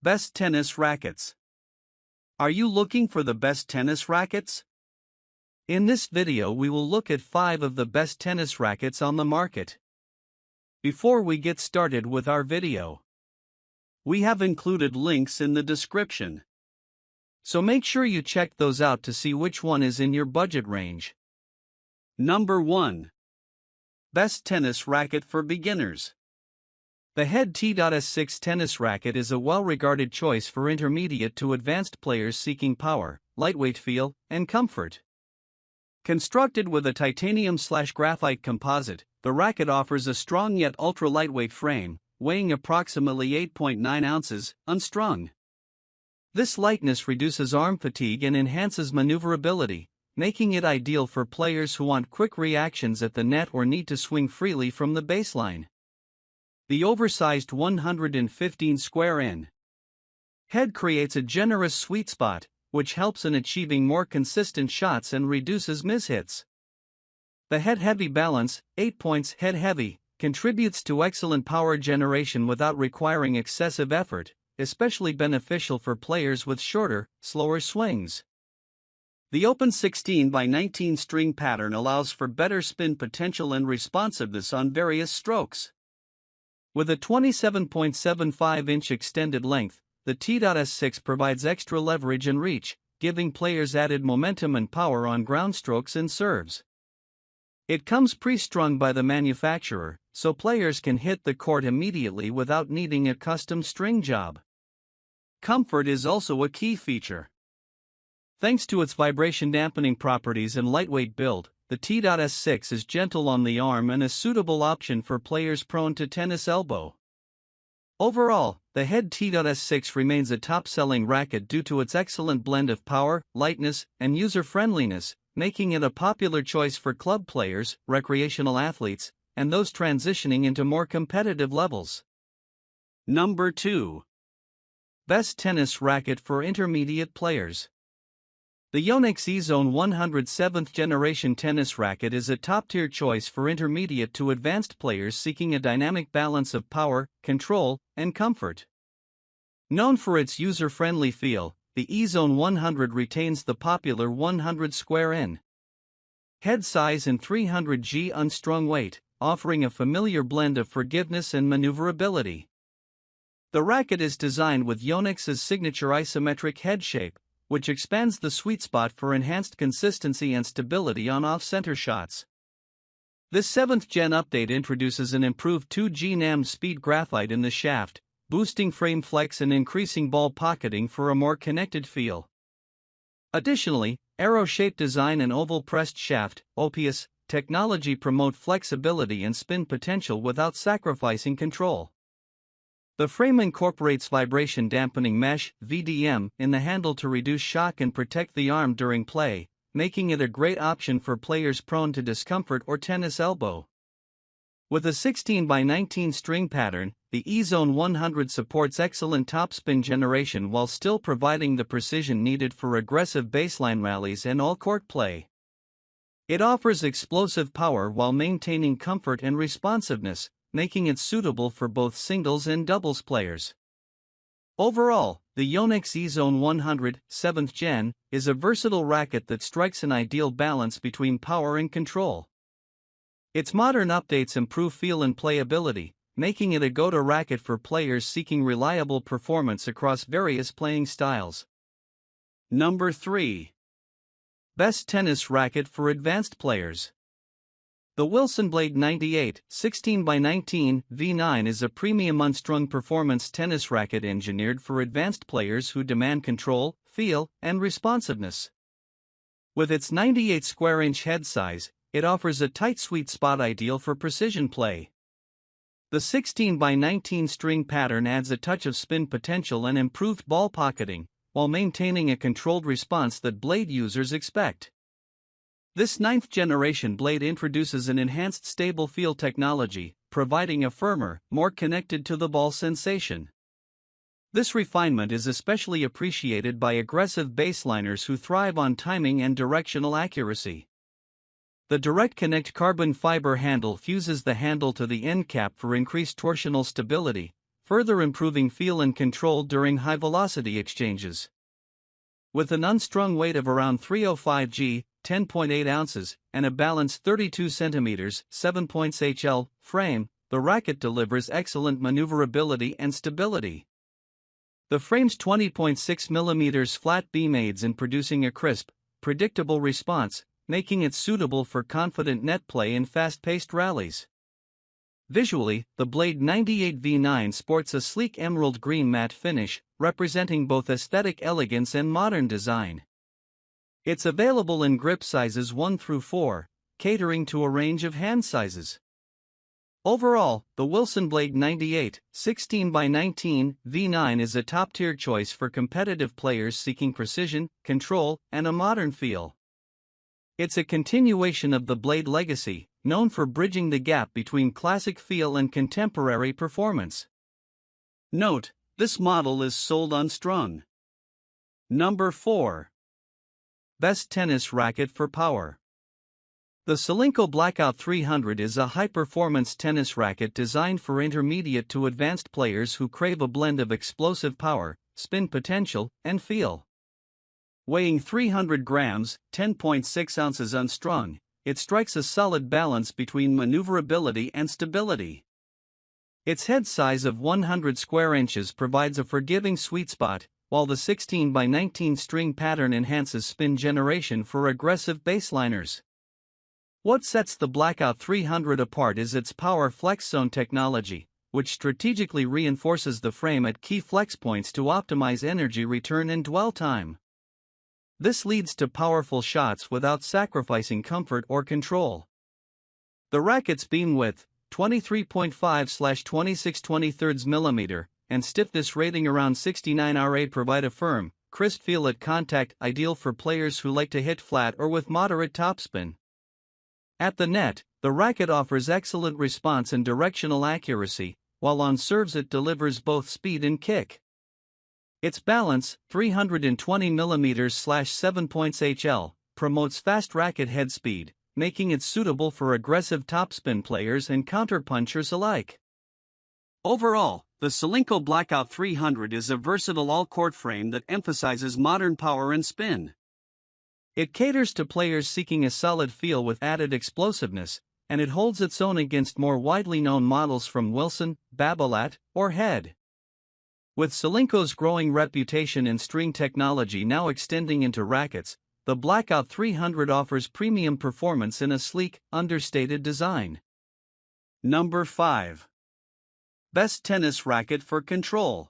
Best tennis rackets. Are you looking for the best tennis rackets? In this video we will look at 5 of the best tennis rackets on the market. Before we get started with our video, we have included links in the description. So make sure you check those out to see which one is in your budget range. Number 1. Best tennis racket for beginners. The Head T.S6 tennis racket is a well-regarded choice for intermediate to advanced players seeking power, lightweight feel, and comfort. Constructed with a titanium/graphite composite, the racket offers a strong yet ultra-lightweight frame, weighing approximately 8.9 ounces, unstrung. This lightness reduces arm fatigue and enhances maneuverability, making it ideal for players who want quick reactions at the net or need to swing freely from the baseline. The oversized 115 square in head creates a generous sweet spot, which helps in achieving more consistent shots and reduces mishits. The head-heavy balance, 8 points head-heavy, contributes to excellent power generation without requiring excessive effort, especially beneficial for players with shorter, slower swings. The open 16x19 string pattern allows for better spin potential and responsiveness on various strokes. With a 27.75-inch extended length, the T.S6 provides extra leverage and reach, giving players added momentum and power on ground strokes and serves. It comes pre-strung by the manufacturer, so players can hit the court immediately without needing a custom string job. Comfort is also a key feature. Thanks to its vibration dampening properties and lightweight build, the T.S6 is gentle on the arm and a suitable option for players prone to tennis elbow. Overall, the Head T.S6 remains a top-selling racket due to its excellent blend of power, lightness, and user-friendliness, making it a popular choice for club players, recreational athletes, and those transitioning into more competitive levels. Number 2. Best tennis racket for intermediate players. The Yonex E-Zone 100 7th generation tennis racket is a top-tier choice for intermediate to advanced players seeking a dynamic balance of power, control, and comfort. Known for its user-friendly feel, the E-Zone 100 retains the popular 100 square in head size and 300g unstrung weight, offering a familiar blend of forgiveness and maneuverability. The racket is designed with Yonex's signature isometric head shape, which expands the sweet spot for enhanced consistency and stability on off-center shots. This 7th gen update introduces an improved 2G NAM speed graphite in the shaft, boosting frame flex and increasing ball pocketing for a more connected feel. Additionally, arrow-shaped design and oval-pressed shaft (OPS) technology promote flexibility and spin potential without sacrificing control. The frame incorporates vibration dampening mesh (VDM) in the handle to reduce shock and protect the arm during play, making it a great option for players prone to discomfort or tennis elbow. With a 16x19 string pattern, the E-Zone 100 supports excellent topspin generation while still providing the precision needed for aggressive baseline rallies and all-court play. It offers explosive power while maintaining comfort and responsiveness, making it suitable for both singles and doubles players. Overall, the Yonex E-Zone 100 7th Gen is a versatile racket that strikes an ideal balance between power and control. Its modern updates improve feel and playability, making it a go-to racket for players seeking reliable performance across various playing styles. Number 3. Best tennis racket for advanced players. The Wilson Blade 98 16x19 V9 is a premium unstrung performance tennis racket engineered for advanced players who demand control, feel, and responsiveness. With its 98 square inch head size, it offers a tight sweet spot ideal for precision play. The 16x19 string pattern adds a touch of spin potential and improved ball pocketing, while maintaining a controlled response that blade users expect. This 9th generation blade introduces an enhanced stable feel technology, providing a firmer, more connected to the ball sensation. This refinement is especially appreciated by aggressive baseliners who thrive on timing and directional accuracy. The Direct Connect carbon fiber handle fuses the handle to the end cap for increased torsional stability, further improving feel and control during high-velocity exchanges. With an unstrung weight of around 305 g, 10.8 ounces, and a balanced 32 cm, 7 HL frame, the racket delivers excellent maneuverability and stability. The frame's 20.6 mm flat beam aids in producing a crisp, predictable response, making it suitable for confident net play in fast-paced rallies. Visually, the Blade 98 V9 sports a sleek emerald green matte finish, representing both aesthetic elegance and modern design. It's available in grip sizes 1 through 4, catering to a range of hand sizes. Overall, the Wilson Blade 98 16x19 V9 is a top-tier choice for competitive players seeking precision, control, and a modern feel. It's a continuation of the Blade legacy, known for bridging the gap between classic feel and contemporary performance. Note: this model is sold unstrung. Number 4. Best tennis racket for power. The Solinco Blackout 300 is a high-performance tennis racket designed for intermediate to advanced players who crave a blend of explosive power, spin potential, and feel. Weighing 300 grams, 10.6 ounces unstrung, it strikes a solid balance between maneuverability and stability. Its head size of 100 square inches provides a forgiving sweet spot, while the 16x19 string pattern enhances spin generation for aggressive baseliners. What sets the Blackout 300 apart is its power flex zone technology, which strategically reinforces the frame at key flex points to optimize energy return and dwell time. This leads to powerful shots without sacrificing comfort or control. The racket's beam width, 23.5/26/23 mm, and stiffness rating around 69 Ra provide a firm, crisp feel at contact, ideal for players who like to hit flat or with moderate topspin. At the net, the racket offers excellent response and directional accuracy, while on serves it delivers both speed and kick. Its balance, 320 mm/7 HL, promotes fast racket head speed, making it suitable for aggressive topspin players and counterpunchers alike. Overall, the Solinco Blackout 300 is a versatile all-court frame that emphasizes modern power and spin. It caters to players seeking a solid feel with added explosiveness, and it holds its own against more widely known models from Wilson, Babolat, or Head. With Solinco's growing reputation in string technology now extending into rackets, the Blackout 300 offers premium performance in a sleek, understated design. Number 5. Best tennis racket for control.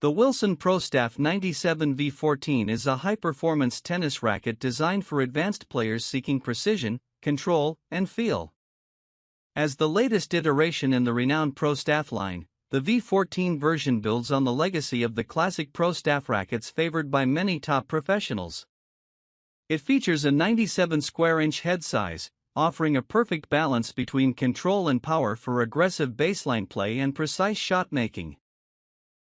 The Wilson ProStaff 97 V14 is a high-performance tennis racket designed for advanced players seeking precision, control, and feel. As the latest iteration in the renowned ProStaff line, the V14 version builds on the legacy of the classic ProStaff rackets favored by many top professionals. It features a 97 square inch head size, offering a perfect balance between control and power for aggressive baseline play and precise shot making.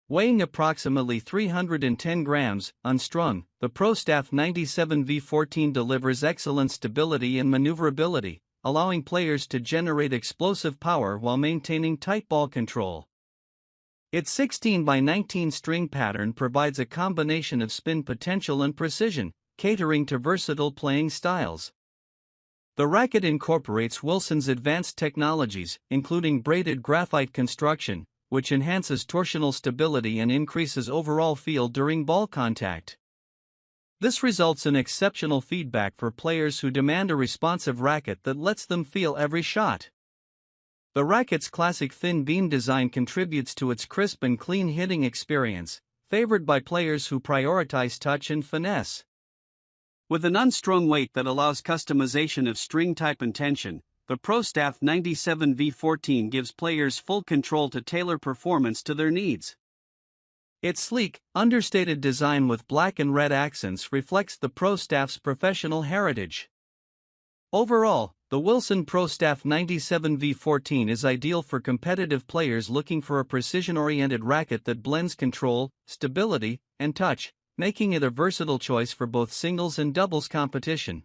Weighing approximately 310 grams, unstrung, the ProStaff 97 V14 delivers excellent stability and maneuverability, allowing players to generate explosive power while maintaining tight ball control. Its 16x19 string pattern provides a combination of spin potential and precision, catering to versatile playing styles. The racket incorporates Wilson's advanced technologies, including braided graphite construction, which enhances torsional stability and increases overall feel during ball contact. This results in exceptional feedback for players who demand a responsive racket that lets them feel every shot. The racket's classic thin beam design contributes to its crisp and clean hitting experience, favored by players who prioritize touch and finesse. With an unstrung weight that allows customization of string type and tension, the ProStaff 97 V14 gives players full control to tailor performance to their needs. Its sleek, understated design with black and red accents reflects the ProStaff's professional heritage. Overall, the Wilson ProStaff 97 V14 is ideal for competitive players looking for a precision-oriented racket that blends control, stability, and touch, making it a versatile choice for both singles and doubles competition.